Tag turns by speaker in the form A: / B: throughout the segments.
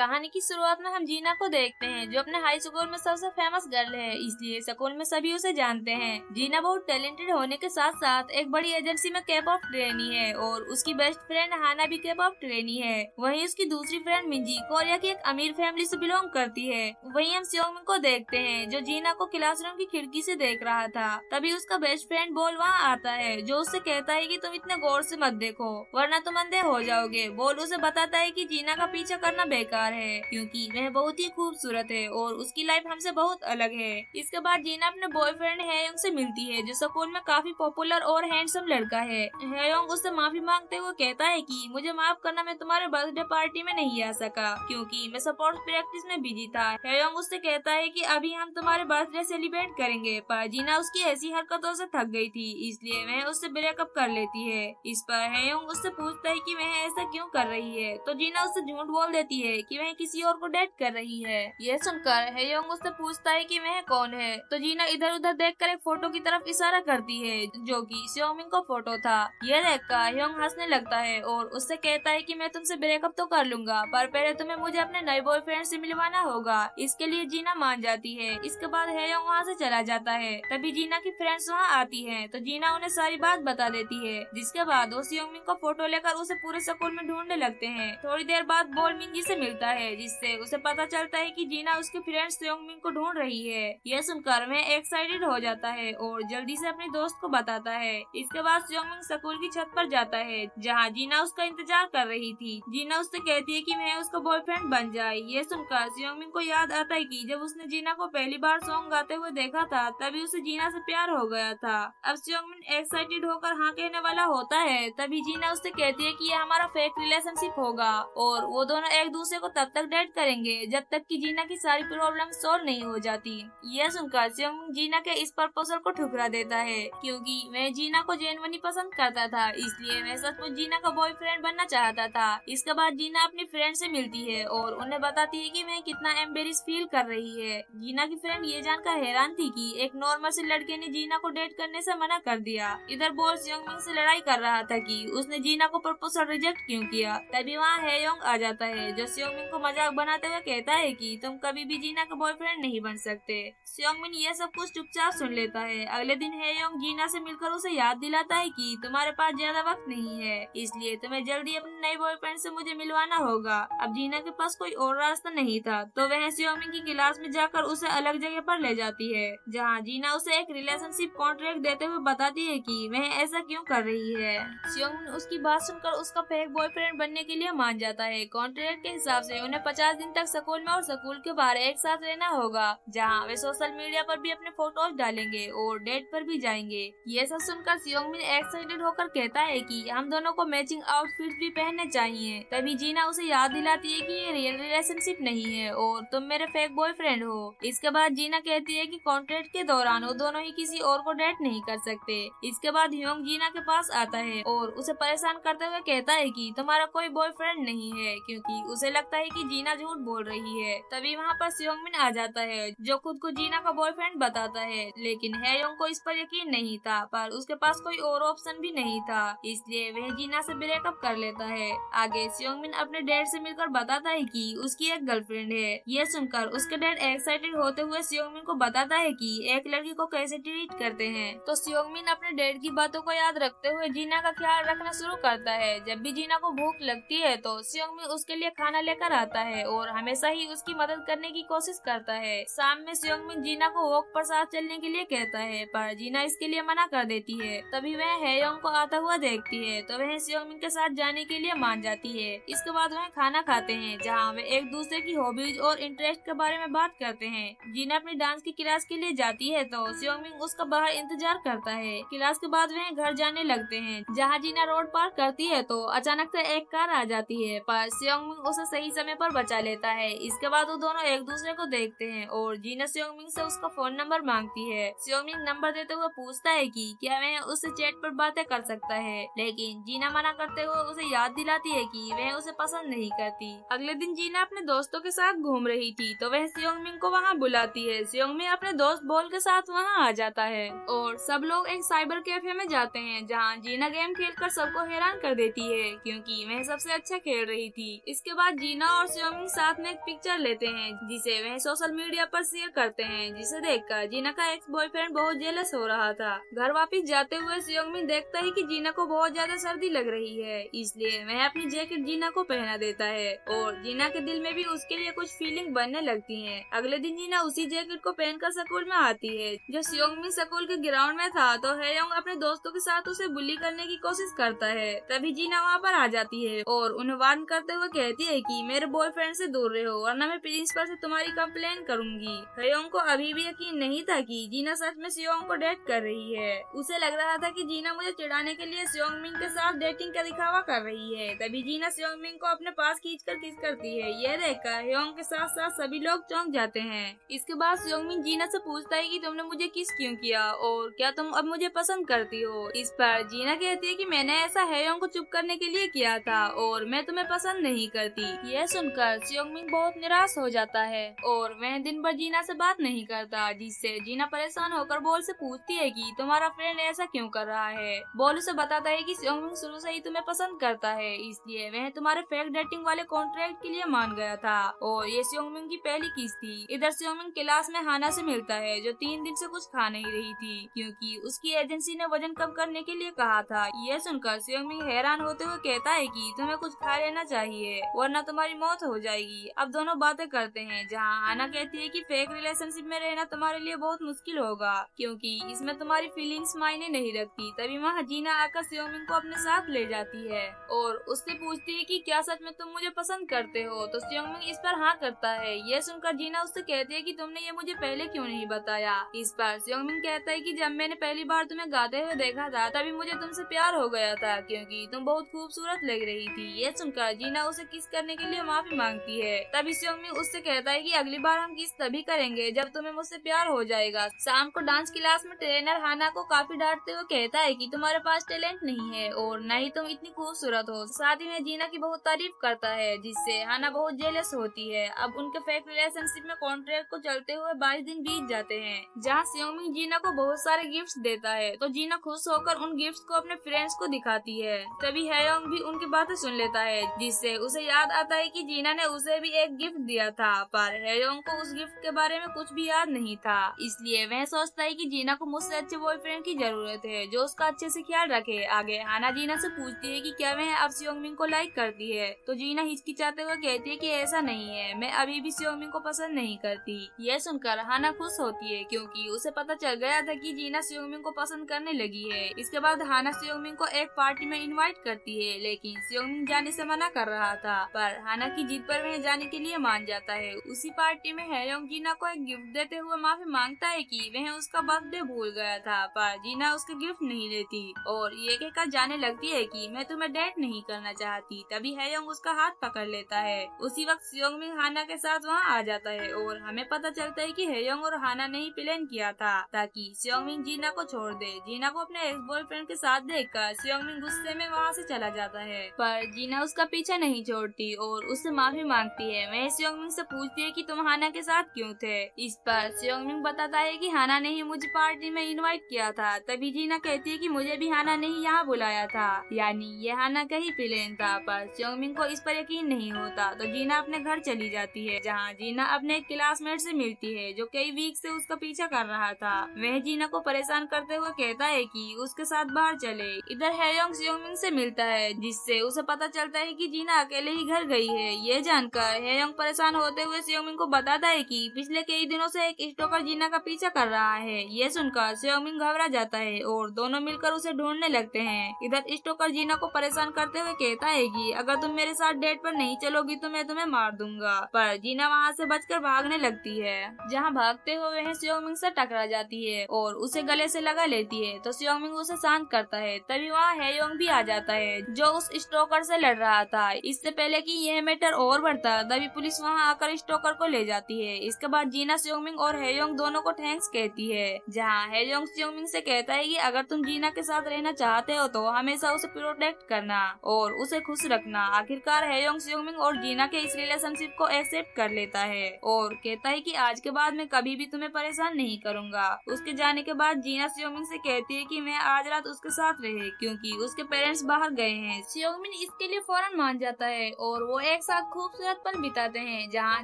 A: कहानी की शुरुआत में हम जीना को देखते हैं, जो अपने हाई स्कूल में सबसे फेमस गर्ल है, इसलिए स्कूल में सभी उसे जानते हैं। जीना बहुत टैलेंटेड होने के साथ साथ एक बड़ी एजेंसी में K-pop ट्रेनी है और उसकी बेस्ट फ्रेंड हाना भी K-pop ट्रेनी है। वहीं उसकी दूसरी फ्रेंड मिंजी कोरिया की एक अमीर फैमिली से बिलोंग करती है। वहीं हम सियोंगमिन को देखते हैं, जो जीना को क्लासरूम की खिड़की से देख रहा था। तभी उसका बेस्ट फ्रेंड बोल वहाँ आता है, जो उससे कहता है कि तुम इतने गौर से मत देखो वरना तुम अंधे हो जाओगे। बोल उसे बताता है कि जीना का पीछा करना बेकार है, क्योंकि वह बहुत ही खूबसूरत है और उसकी लाइफ हमसे बहुत अलग है। इसके बाद जीना अपने बॉयफ्रेंड हेयोंग से मिलती है, जो स्कूल में काफी पॉपुलर और हैंडसम लड़का है। हेयोंग उससे माफी मांगते हुए कहता है कि मुझे माफ करना, मैं तुम्हारे बर्थडे पार्टी में नहीं आ सका क्योंकि मैं स्पोर्ट्स प्रैक्टिस में बिजी था। हेयोंग उससे कहता है कि अभी हम तुम्हारे बर्थडे सेलिब्रेट करेंगे, पर जीना उसकी ऐसी हरकतों से थक गई थी, इसलिए वह उससे ब्रेकअप कर लेती है। इस पर हेयोंग उससे पूछता है कि वह ऐसा क्यों कर रही है, तो जीना उससे झूठ बोल देती है कि वह किसी और को डेट कर रही है। यह सुनकर हेयोंग उससे पूछता है कि वह कौन है, तो जीना इधर उधर देखकर एक फोटो की तरफ इशारा करती है, जो कि सियोंगमिन का फोटो था। यह देखकर हेयोंग हंसने लगता है और उससे कहता है कि मैं तुमसे ब्रेकअप तो कर लूंगा, पर पहले तुम्हें मुझे अपने नए बॉयफ्रेंड से मिलवाना होगा। इसके लिए जीना मान जाती है। इसके बाद हेयोंग वहाँ से चला जाता है। तभी जीना की फ्रेंड्स वहाँ आती है, तो जीना उन्हें सारी बात बता देती है। जिसके बाद वो सियोंगमिन का फोटो लेकर उसे पूरे स्कूल में ढूंढने लगते हैं। थोड़ी देर बाद बोल मिंजी से मिलता है, जिससे उसे पता चलता है कि जीना उसके फ्रेंड सियोंगमिन को ढूंढ रही है। यह सुनकर वह एक्साइटेड हो जाता है और जल्दी से अपने दोस्त को बताता है। इसके बाद सियोंगमिन स्कूल की छत पर जाता है, जहाँ जीना उसका इंतजार कर रही थी। जीना उससे कहती है कि वह उसका बॉयफ्रेंड बन जाए। यह सुनकर सियोंगमिन को याद आता है कि जब उसने जीना को पहली बार सॉन्ग गाते हुए देखा था, तभी उसे जीना से प्यार हो गया था। अब सियोंगमिन एक्साइटेड होकर हाँ कहने वाला होता है, तभी जीना उससे कहती है कि यह हमारा फेक रिलेशनशिप होगा और वो दोनों एक दूसरे को तब तक डेट करेंगे जब तक कि जीना की सारी प्रॉब्लम सॉल्व नहीं हो जाती। यह सुनकर सियोंगमिन जीना के इस प्रपोजल को ठुकरा देता है, क्योंकि वह जीना को जेन्युइनली पसंद करता था, इसलिए वह सचमुच जीना का बॉयफ्रेंड बनना चाहता था। इसके बाद जीना अपनी फ्रेंड से मिलती है और उन्हें बताती है कि वह कितना एम्बेरस फील कर रही है। जीना की फ्रेंड ये जानकर हैरान थी कि एक नॉर्मल से लड़के ने जीना को डेट करने से मना कर दिया। इधर बोल सियोंगमिन से लड़ाई कर रहा था कि उसने जीना को प्रपोजल रिजेक्ट क्यों किया। तभी वहाँ हेयोंग आ जाता है, जो सियोंगमिन को मजाक बनाते हुए कहता है कि तुम कभी भी जीना का बॉयफ्रेंड नहीं बन सकते। सियोंगमिन ये सब कुछ चुपचाप सुन लेता है। अगले दिन हेयोंग जीना से मिलकर उसे याद दिलाता है कि तुम्हारे पास ज्यादा वक्त नहीं है, इसलिए तुम्हें जल्दी अपने नए बॉयफ्रेंड से मुझे मिलवाना होगा। अब जीना के पास कोई और रास्ता नहीं था, तो वह सियोंगमिन की क्लास में जाकर उसे अलग जगह पर ले जाती है, जहाँ जीना उसे एक रिलेशनशिप कॉन्ट्रैक्ट देते हुए बताती है कि वह ऐसा क्यों कर रही है। सियोंगमिन उसकी बात सुनकर उसका फेक बॉयफ्रेंड बनने के लिए मान जाता है। कॉन्ट्रैक्ट के हिसाब से उन्हें 50 दिन तक स्कूल में और स्कूल के बाहर एक साथ रहना होगा, जहाँ वे सोशल मीडिया पर भी अपने फोटोज डालेंगे और डेट पर भी जाएंगे। ये सब सुनकर सियोंगमिन एक्साइटेड होकर कहता है कि हम दोनों को मैचिंग आउटफिट भी पहनने चाहिए। तभी जीना उसे याद दिलाती है कि ये रियल रिलेशनशिप नहीं है और तुम मेरे फेक बॉयफ्रेंड हो। इसके बाद जीना कहती है कि कॉन्ट्रैक्ट के दौरान वो दोनों ही किसी और को डेट नहीं कर सकते। इसके बाद ह्योंग जीना के पास आता है और उसे परेशान करते हुए कहता है कि तुम्हारा कोई बॉयफ्रेंड नहीं है, क्योंकि उसे लगता है कि जीना झूठ बोल रही है। तभी वहाँ पर सियोंगमिन आ जाता है, जो खुद को जीना का बॉयफ्रेंड बताता है, लेकिन हेयोंग को इस पर यकीन नहीं था, पर उसके पास कोई और ऑप्शन भी नहीं था, इसलिए वह जीना से ब्रेकअप कर लेता है। आगे सियोंगमिन अपने डैड से मिलकर बताता है कि उसकी एक गर्लफ्रेंड है। यह सुनकर उसके डैड एक्साइटेड होते हुए सियोंगमिन को बताता है कि एक लड़की को कैसे ट्रीट करते हैं। तो सियोंगमिन अपने डैड की बातों को याद रखते हुए जीना का ख्याल रखना शुरू करता है। जब भी जीना को भूख लगती है तो सियोंगमिन उसके लिए खाना लेकर आता है और हमेशा ही उसकी मदद करने की कोशिश करता है। शाम में सियोंगमिन जीना को वॉक पर साथ चलने के लिए कहता है, पर जीना इसके लिए मना कर देती है। तभी वह हेयोंग को आता हुआ देखती है, तो वह सियोंगमिन के साथ जाने के लिए मान जाती है। इसके बाद वह खाना खाते हैं, जहाँ वे एक दूसरे की हॉबीज और इंटरेस्ट के बारे में बात करते हैं। जीना अपनी डांस की क्लास के लिए जाती है, तो सियोंगमिन उसका बाहर इंतजार करता है। क्लास के बाद वह घर जाने लगते हैं। जहाँ जीना रोड पार करती है तो अचानक से एक कार आ जाती है, पर सियोंगमिन उसे सही समय पर बचा लेता है। इसके बाद वो दोनों एक दूसरे को देखते हैं और जीना सियोंगमिन से उसका फोन नंबर मांगती है। सियोंगमिन नंबर देते हुए पूछता है कि क्या वह उससे चैट पर बातें कर सकता है, लेकिन जीना मना करते हुए उसे याद दिलाती है कि वह उसे पसंद नहीं करती। अगले दिन जीना अपने दोस्तों के साथ घूम रही थी, तो वह सियोंगमिन को वहाँ बुलाती है। सियोंगमिन अपने दोस्त बोल के साथ वहाँ आ जाता है और सब लोग एक साइबर कैफे में जाते हैं, जहाँ जीना गेम खेलकर सबको हैरान कर देती है, क्योंकि वह सबसे अच्छा खेल रही थी। इसके बाद जीना और सियोंगमिन साथ में एक पिक्चर लेते हैं जिसे वह सोशल मीडिया पर शेयर करते हैं, जिसे देखकर जीना का एक्स बॉयफ्रेंड बहुत जेलस हो रहा था। घर वापस जाते हुए सियोंगमिन देखता है कि जीना को बहुत ज्यादा सर्दी लग रही है, इसलिए वह अपनी जैकेट जीना को पहना देता है और जीना के दिल में भी उसके लिए कुछ फीलिंग बनने लगती है। अगले दिन जीना उसी जैकेट को पहनकर स्कूल में आती है। जब सियोंगमिन स्कूल के ग्राउंड में था तो हेयोंग अपने दोस्तों के साथ उसे बुली करने की कोशिश करता है। तभी जीना वहाँ पर आ जाती है और उन्हें वार्न करते हुए कहती है कि मेरे बॉयफ्रेंड से दूर रहो वरना मैं प्रिंसिपल से तुम्हारी कंप्लेन करूंगी। हेयोंग को अभी भी यकीन नहीं था कि जीना सच में सियोंग को डेट कर रही है। उसे लग रहा था कि जीना मुझे चिढ़ाने के लिए सियोंगमिन के साथ डेटिंग का दिखावा कर रही है। तभी जीना सियोंगमिन को अपने पास खींचकर किस करती है। यह देखकर हेयोंग के साथ साथ सभी लोग चौंक जाते हैं। इसके बाद सियोंगमिन जीना से पूछता है कि तुमने मुझे किस क्यों किया और क्या तुम अब मुझे पसंद करती हो। इस पर जीना कहती है कि मैंने ऐसा हेयोंग को चुप करने के लिए किया था और मैं तुम्हें पसंद नहीं करती। यह सुनकर सियोंगमिन बहुत निराश हो जाता है और वह दिन भर जीना से बात नहीं करता, जिससे जीना परेशान होकर बोल से पूछती है कि तुम्हारा फ्रेंड ऐसा क्यों कर रहा है। बोल उसे बताता है कि सियोंगमिन शुरू से ही तुम्हें पसंद करता है, इसलिए वह तुम्हारे फेक डेटिंग वाले कॉन्ट्रैक्ट के लिए मान गया था और ये सियोंगमिन की पहली किस थी। इधर सियोंगमिन क्लास में हाना से मिलता है जो 3 दिन से कुछ खा नहीं रही थी क्योंकि उसकी एजेंसी ने वजन कम करने के लिए कहा था। यह सुनकर सियोंगमिन हैरान होते हुए कहता है कि तुम्हें कुछ खा लेना चाहिए वरना तुम्हारी मौत हो जाएगी। अब दोनों बातें करते हैं जहाँ हाना कहती है कि फेक रिलेशनशिप में रहना तुम्हारे लिए बहुत मुश्किल होगा क्योंकि इसमें तुम्हारी फीलिंग्स मायने नहीं रखती। तभी वहाँ जीना आकर सियोंगमिन को अपने साथ ले जाती है और उससे पूछती है कि क्या सच में तुम मुझे पसंद करते हो। तो सियोंगमिन इस पर हाँ करता है। यह सुनकर जीना उससे कहती है कि तुमने ये मुझे पहले क्यों नहीं बताया। इस पर सियोंगमिन कहता है कि जब मैंने पहली बार तुम्हें गाते हुए देखा था तभी मुझे तुमसे प्यार हो गया था क्योंकि तुम बहुत खूबसूरत लग रही थी। यह सुनकर जीना उसे किस करने के लिए माफी मांगती है। तभी सियोंगमिन उससे कहता है कि अगली बार हम किस तभी करेंगे जब तुम्हें मुझसे प्यार हो जाएगा। शाम को डांस क्लास में ट्रेनर हाना को काफी डांटते हुए कहता है कि तुम्हारे पास टैलेंट नहीं है और न ही तुम इतनी खूबसूरत हो। साथ ही में जीना की बहुत तारीफ करता है जिससे हाना बहुत जेलस होती है। अब उनके फेक रिलेशनशिप में कॉन्ट्रैक्ट को चलते हुए 22 दिन बीत जाते हैं जहाँ सियोंगमिन जीना को बहुत सारे गिफ्ट्स देता है तो जीना खुश होकर उन गिफ्ट्स को अपने फ्रेंड्स को दिखाती है। तभी हेयोंग भी उनकी बातें सुन लेता है जिससे उसे याद आता है कि जीना ने उसे भी एक गिफ्ट दिया था पर हेयोंग को उस गिफ्ट के बारे में कुछ भी याद नहीं था। इसलिए वह सोचता है कि जीना को मुझसे अच्छे बॉयफ्रेंड की जरूरत है जो उसका अच्छे से ख्याल रखे। आगे हाना जीना से पूछती है कि क्या वह अब सियोंगमिन को लाइक करती है तो जीना हिचकिचाते हुए कहती है कि ऐसा नहीं है, मैं अभी भी सियोंगमिन को पसंद नहीं करती। यह सुनकर हाना खुश होती है क्योंकि उसे पता चल गया था कि जीना सियोंगमिन को पसंद करने लगी है। इसके बाद हाना सियोंगमिन को एक पार्टी में इनवाइट करती है लेकिन सियोंगमिन जाने से मना कर रहा था पर हाना की जिद पर वह जाने के लिए मान जाता है। उसी पार्टी में हेयोंग जीना को एक गिफ्ट देते हुए माफी मांगता है कि वह उसका बर्थडे भूल गया था पर जीना उसके गिफ्ट नहीं लेती और ये कहकर जाने लगती है कि मैं तुम्हें डेट नहीं करना चाहती। तभी हेयोंग उसका हाथ पकड़ लेता है। उसी वक्त सियोंगमिन हाना के साथ वहाँ आ जाता है और हमें पता चलता है कि हेयोंग और हाना ने ही प्लान किया था ताकि सियोंगमिन जीना को छोड़ दे। जीना को अपने एक्स बॉयफ्रेंड के साथ देखकर सियोंगमिन गुस्से में वहाँ से चला जाता है पर जीना उसका पीछा नहीं छोड़ती और उससे माफी मांगती है। वह सियोंगमिन से पूछती है कि तुम हाना के साथ क्यों थे। इस पर सियोंगमिन बताता है कि हाना ने ही मुझे पार्टी में इनवाइट किया था। तभी जीना कहती है कि मुझे भी हाना ने ही यहाँ बुलाया था, यानी ये हाना का ही प्लान था। पर सियोंगमिन को इस पर यकीन नहीं होता तो जीना अपने घर चली जाती है जहाँ जीना अपने एक क्लासमेट से मिलती है जो कई वीक से उसका पीछा कर रहा था। वह जीना को परेशान करते हुए कहता है कि उसके साथ बाहर चले। इधर हेयोंग सियोंगमिन से मिलता है जिससे उसे पता चलता है कि जीना अकेले ही घर गई है। ये जानकर हेयोंग परेशान होते हुए सियोंगमिन को बताता है कि पिछले कई दिनों से एक स्टॉकर जीना का पीछा कर रहा है। ये सुनकर सियोंगमिन घबरा जाता है और दोनों मिलकर उसे ढूंढने लगते हैं। इधर स्टॉकर जीना को परेशान करते हुए कहता है कि अगर तुम मेरे साथ डेट पर नहीं चलोगी तो मैं तुम्हें मार दूंगा। पर जीना वहाँ से बचकर भागने लगती है। जहाँ भागते हुए वह सियोंगमिन से टकरा जाती है और उसे गले से लगा लेती है तो सियोंगमिन उसे शांत करता है। तभी वहाँ हेयोंग भी आ जाता है जो उस स्टॉकर से लड़ रहा था। इससे पहले कि यह मैटर और बढ़ता तभी पुलिस वहाँ आकर स्टॉकर को ले जाती है। इसके बाद जीना सियोंगमिन और हेयोंग दोनों को थैंक्स कहती है। जहाँ हेयोंग सियोंगमिन से कहता है कि अगर तुम जीना के साथ रहना चाहते हो तो हमेशा उसे प्रोटेक्ट करना और उसे खुश रखना। आखिरकार हेयोंग सियोंगमिन और जीना के इस रिलेशनशिप को एक्सेप्ट कर लेता है और कहता है कि आज के बाद मैं कभी भी तुम्हें परेशान नहीं करूंगा। उसके जाने के बाद जीना सियोंगमिन से कहती है कि मैं आज रात उसके साथ रहे क्योंकि उसके पेरेंट्स बाहर गए हैं। सियोंगमिन इसके लिए फौरन मान जाता है और वो एक साथ खूबसूरत पल बिताते हैं जहाँ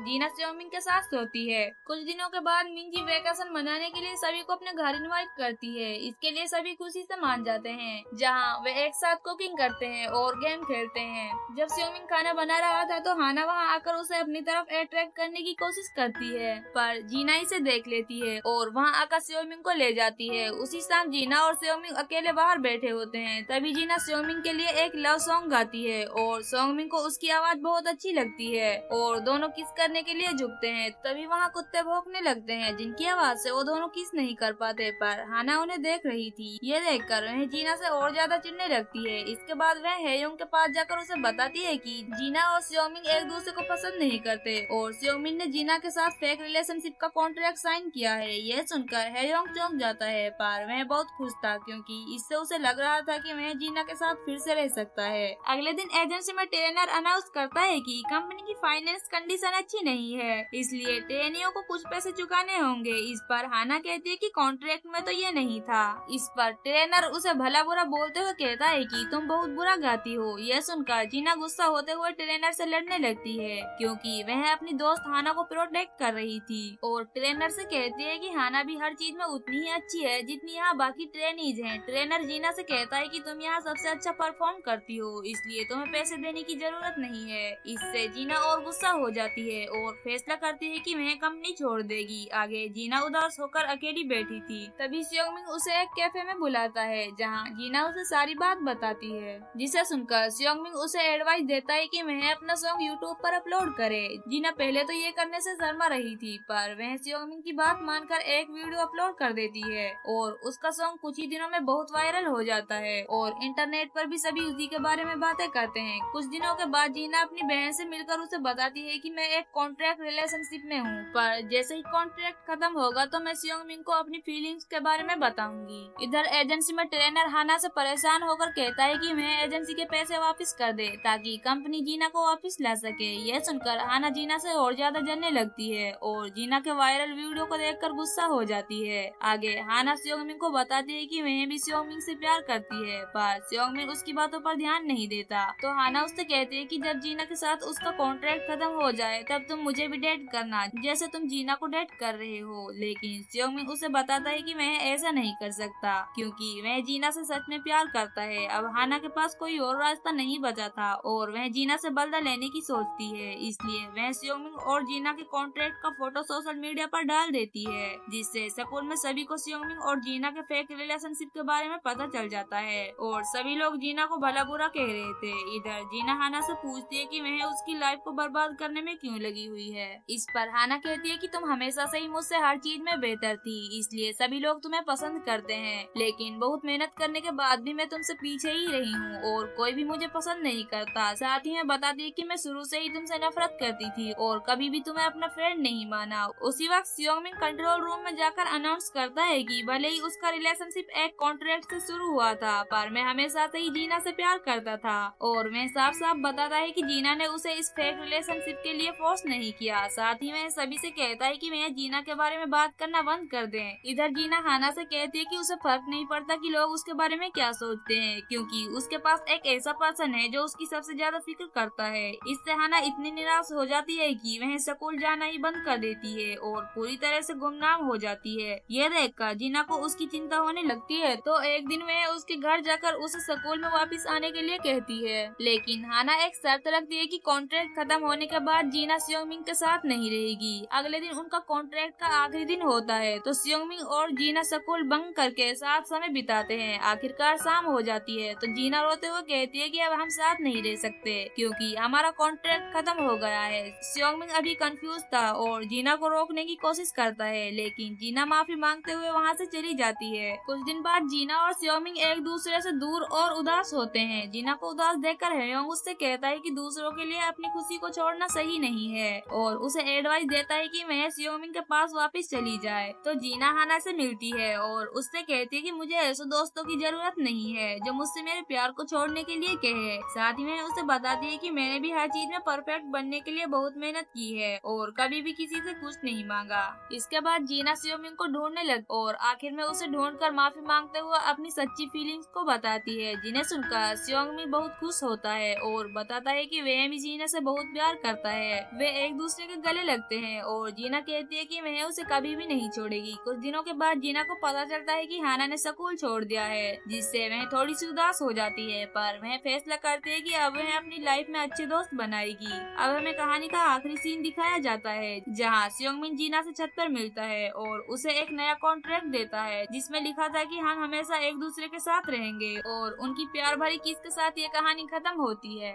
A: जीना सियोमिंग के साथ सोती है। कुछ दिनों के बाद मिंजी वेकेशन मनाने के लिए सभी को अपने घर इनवाइट करती है। इसके लिए सभी खुशी से मान जाते हैं, जहाँ वे एक साथ कुकिंग करते हैं और गेम खेलते हैं। जब सियोमिंग खाना बना रहा था तो हाना वहाँ आकर उसे अपनी तरफ अट्रैक्ट करने की कोशिश करती है, पर जीना इसे देख लेती है और वहाँ आकर सियोमिंग को ले जाती है। उसी शाम जीना और सियोमिंग अकेले बाहर बैठे होते हैं। तभी जीना सियोमिंग के लिए एक लव सॉन्ग गाती है और सियोमिंग को उसकी आवाज बहुत अच्छी लगती है और दोनों किस करने के लिए झुकते हैं। तभी वहाँ कुत्ते भौंकने लगते हैं, जिनकी आवाज से वो दोनों किस नहीं कर पाते, पर हाना उन्हें देख रही थी। ये देखकर वह जीना से और ज्यादा चिढ़ने लगती है। इसके बाद वह हेयोंग के पास जाकर उसे बताती है कि जीना और सियोमिंग एक दूसरे को पसंद नहीं करते और सियोमिंग ने जीना के साथ फेक रिलेशनशिप का कॉन्ट्रैक्ट साइन किया है। यह सुनकर हेयोंग चौंक जाता है, पर वह बहुत खुश था क्योंकि इससे उसे लग रहा था कि वह जीना के साथ फिर से रह सकता है। अगले दिन एजेंसी में ट्रेनर अनाउंस करता है कि कंपनी की फाइनेंस कंडीशन अच्छी नहीं है, इसलिए ट्रेनियों को कुछ पैसे चुकाने होंगे। इस पर हाना कहती है कि कॉन्ट्रैक्ट में तो ये नहीं था। इस पर ट्रेनर उसे भला बुरा बोलते हुए कहता है कि तुम बहुत बुरा गाती हो। यह सुनकर जीना गुस्सा होते हुए ट्रेनर से लड़ने लगती है क्योंकि वह अपनी दोस्त हाना को प्रोटेक्ट कर रही थी और ट्रेनर से कहती है कि हाना भी हर चीज में उतनी ही अच्छी है जितनी यहाँ बाकी ट्रेनीज हैं। ट्रेनर जीना से कहता है कि तुम यहाँ सबसे अच्छा परफॉर्म करती हो, इसलिए तुम्हें पैसे देने की जरूरत नहीं है। इससे जीना और गुस्सा हो जाती है और फैसला करती है कि वह कंपनी छोड़ देगी। आगे जीना उदास होकर अकेली बैठी थी। तभी सियोमिंग उसे एक कैफे में बुलाता है जहाँ जीना उसे सारी बात बताती है, जिसे सुनकर सियोमिंग उसे एडवाइस देता है कि वह अपना सॉन्ग यूट्यूब पर अपलोड करे। जीना पहले तो ये करने से शर्मा रही थी, पर वह सियोमिंग की बात मानकर एक वीडियो अपलोड कर देती है और उसका सॉन्ग कुछ ही दिनों में बहुत वायरल हो जाता है और इंटरनेट पर भी सभी उसी के बारे में बातें करते हैं। कुछ दिनों के बाद जीना अपनी बहन से मिलकर उसे बताती है कि मैं एक कॉन्ट्रैक्ट रिलेशनशिप में हूँ, पर जैसे ही कॉन्ट्रैक्ट खत्म होगा तो मैं सियोमिंग को अपनी फीलिंग्स के बारे में बताऊंगी। इधर एजेंसी में ट्रेनर हाना से परेशान होकर कहता है कि वह एजेंसी के पैसे वापस कर दे ताकि कंपनी जीना को वापस ला सके। यह सुनकर हाना जीना से और ज्यादा जलने लगती है और जीना के वायरल वीडियो को देखकर गुस्सा हो जाती है। आगे हाना सियोमिंग को बताती है कि वह भी सियोमिंग से प्यार करती है, पर सियोमिंग उसकी बातों पर ध्यान नहीं देता। तो हाना उससे कहती है कि जब जीना के साथ उसका कॉन्ट्रैक्ट खत्म हो जाए तब तुम मुझे भी डेट करना, जैसे तुम जीना को डेट कर रहे हो। लेकिन सियोमिंग उसे बताता है कि वह ऐसा नहीं कर सकता क्योंकि वह जीना से सच में प्यार करता है। अब हाना के पास कोई और रास्ता नहीं बचा था और वह जीना से बदला लेने की सोचती है, इसलिए वह सियोमिंग और जीना के कॉन्ट्रैक्ट का फोटो सोशल मीडिया पर डाल देती है, जिससे स्कूल में सभी को सियोमिंग और जीना के फेक रिलेशनशिप के बारे में पता चल जाता है और सभी लोग जीना को भला बुरा कह रहे थे। इधर जीना हाना से पूछती है कि वह उसकी लाइफ को बर्बाद करने में क्यों लगी हुई है। इस पर हाना कहती है कि तुम हमेशा से ही मुझसे हर चीज में बेहतर थी, इसलिए सभी लोग तुम्हें पसंद करते हैं, लेकिन बहुत मेहनत करने के बाद भी मैं तुमसे पीछे ही रही हूँ और कोई भी मुझे पसंद नहीं करता। साथ ही मैं बताती है कि मैं शुरू से ही तुमसे नफरत करती थी और कभी भी तुम्हें अपना फ्रेंड नहीं माना। उसी वक्त सियोमिंग कंट्रोल रूम में जाकर अनाउंस करता है कि भले ही उसका रिलेशनशिप एक कॉन्ट्रैक्ट से शुरू हुआ था, पर मैं हमेशा से ही जीना से प्यार करता था और मैं साफ साफ बताता है कि जीना ने उसे इस फेक रिलेशनशिप के लिए फोर्स नहीं किया। साथ ही वह सभी से कहता है कि वह जीना के बारे में बात करना बंद कर दें। इधर जीना हाना से कहती है कि उसे फर्क नहीं पड़ता कि लोग उसके बारे में क्या सोचते हैं, क्योंकि उसके पास एक ऐसा पर्सन है जो उसकी सबसे ज्यादा फिक्र करता है। इससे हाना इतनी निराश हो जाती है कि वह स्कूल जाना ही बंद कर देती है और पूरी तरह से गुमनाम हो जाती है। यह देखकर जीना को उसकी चिंता होने लगती है, तो एक दिन वह उसके घर जाकर उसे स्कूल में वापस आने के लिए कहती है, लेकिन हाना एक शर्त रखती है कि कॉन्ट्रैक्ट खत्म होने के बाद जीना सियोमिंग के साथ नहीं रहेगी। अगले दिन उनका कॉन्ट्रैक्ट का आखिरी दिन होता है, तो सियोमिंग और जीना स्कूल बंक करके साथ समय बिताते हैं। आखिरकार शाम हो जाती है, तो जीना रोते हुए कहती है कि अब हम साथ नहीं रह सकते क्योंकि हमारा कॉन्ट्रैक्ट खत्म हो गया है। सियोमिंग अभी कंफ्यूज था और जीना को रोकने की कोशिश करता है, लेकिन जीना माफी मांगते हुए वहाँ से चली जाती है। कुछ दिन बाद जीना और सियोमिंग एक दूसरे से दूर और उदास होते हैं। जीना को उदास देखकर हेयोंग उससे कहता है कि दूसरों के लिए अपनी खुशी को छोड़ना सही नहीं है और उसे एडवाइस देता है कि वह सियोमिंग के पास वापस चली जाए। तो जीना हाना से मिलती है और उससे कहती है कि मुझे ऐसे दोस्तों की जरूरत नहीं है जो मुझसे मेरे प्यार को छोड़ने के लिए कहे। साथ ही वह उसे बताती है कि मैंने भी हर चीज में परफेक्ट बनने के लिए बहुत मेहनत की है और कभी भी किसी से कुछ नहीं मांगा। इसके बाद जीना सियोमिंग को ढूंढने लग और आखिर में उसे ढूंढकर माफी मांगते हुए अपनी सच्ची फीलिंग्स को बताती है, जिन्हें सुनकर सियोमिंग बहुत खुश होता है और बताता है कि वे सेमी जीना से बहुत प्यार करता है। वे एक दूसरे के गले लगते हैं और जीना कहती है कि वह उसे कभी भी नहीं छोड़ेगी। कुछ दिनों के बाद जीना को पता चलता है कि हाना ने स्कूल छोड़ दिया है, जिससे वह थोड़ी सी उदास हो जाती है, पर वह फैसला करती है कि अब वह अपनी लाइफ में अच्छे दोस्त बनाएगी। अब हमें कहानी का आखिरी सीन दिखाया जाता है, जहाँ सेयोंगमिन जीना से छत पर मिलता है और उसे एक नया कॉन्ट्रैक्ट देता है, जिसमें लिखा था कि हम हमेशा एक दूसरे के साथ रहेंगे। और उनकी प्यार भरी किस के साथ ये कहानी खत्म होती है।